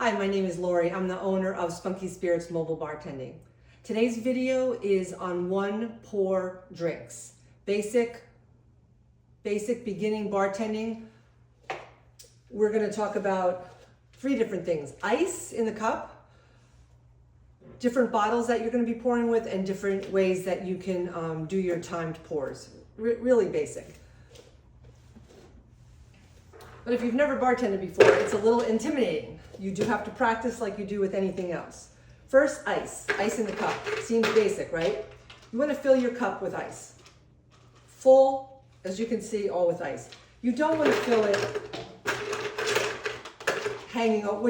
Hi, my name is Lori. I'm the owner of Spunky Spirits Mobile Bartending. Today's video is on one pour drinks. Basic beginning bartending. We're going to talk about 3 different things. Ice in the cup, different bottles that you're going to be pouring with, and different ways that you can do your timed pours. Really basic. But if you've never bartended before, it's a little intimidating. You do have to practice like you do with anything else. First, ice. Ice in the cup. Seems basic, right? You want to fill your cup with ice. Full, as you can see, all with ice. You don't want to fill it hanging out,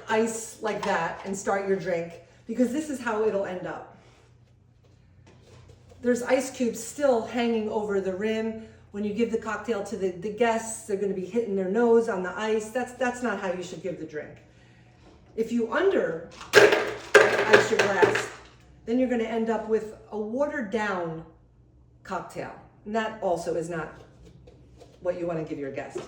ice like that and start your drink, because this is how it'll end up. There's ice cubes still hanging over the rim. When you give the cocktail to the guests, they're going to be hitting their nose on the ice. That's not how you should give the drink. If you under ice your glass, then you're going to end up with a watered down cocktail. And that also is not what you want to give your guests.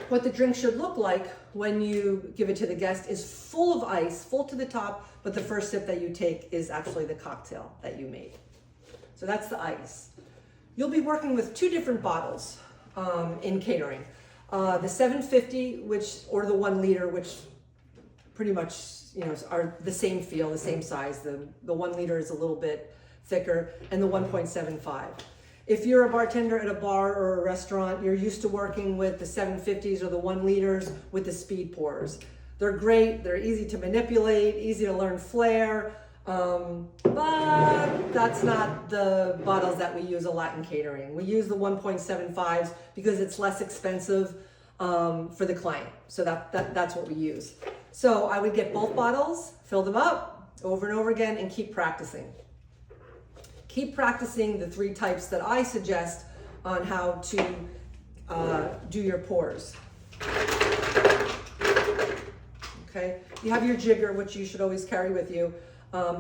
What the drink should look like when you give it to the guest is full of ice, full to the top, but the first sip that you take is actually the cocktail that you made. So that's the ice. You'll be working with 2 different bottles in catering. The 750, or the 1 liter, which pretty much are the same feel, the same size. The 1 liter is a little bit thicker, and the 1.75. If you're a bartender at a bar or a restaurant, you're used to working with the 750s or the 1 liters with the speed pours. They're great, they're easy to manipulate, easy to learn flair, but that's not the bottles that we use a lot in catering. We use the 1.75s because it's less expensive for the client. So that's what we use. So I would get both bottles, fill them up over and over again, and keep practicing. Keep practicing the 3 types that I suggest on how to do your pours. Okay, you have your jigger, which you should always carry with you.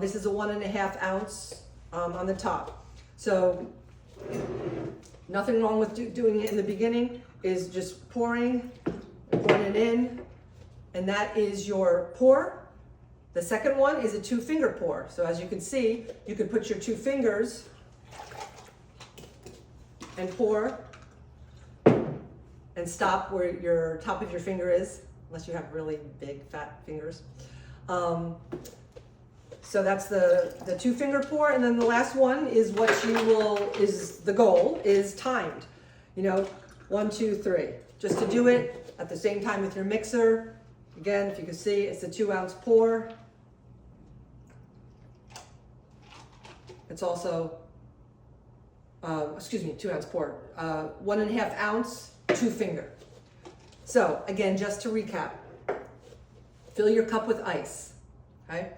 This is a 1.5 ounce on the top. So nothing wrong with doing it in the beginning, is just pouring it in, and that is your pour. The second one is a 2-finger pour. So as you can see, you could put your 2 fingers and pour and stop where your top of your finger is, unless you have really big fat fingers. So that's the 2-finger pour, and then the last one is the goal is timed. 1, 2, 3. Just to do it at the same time with your mixer. Again, if you can see, it's a 2-ounce pour. It's also, 2-ounce pour. 1.5 ounce, 2-finger. So again, just to recap, fill your cup with ice, okay?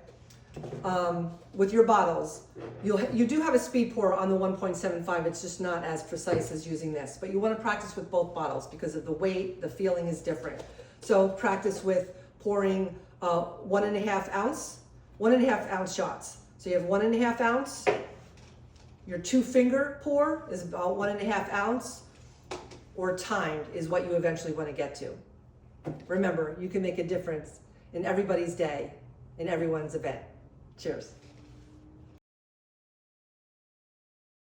With your bottles, you do have a speed pour on the 1.75. It's just not as precise as using this, but you want to practice with both bottles because of the weight, the feeling is different. So practice with pouring 1.5 ounce shots. So you have 1.5 ounce. Your 2-finger pour is about 1.5 ounce, or timed is what you eventually want to get to. Remember, you can make a difference in everybody's day, in everyone's event. Cheers.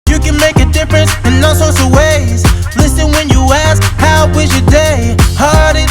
You can make a difference in all sorts of ways. Listen when you ask, how was your day? Heart it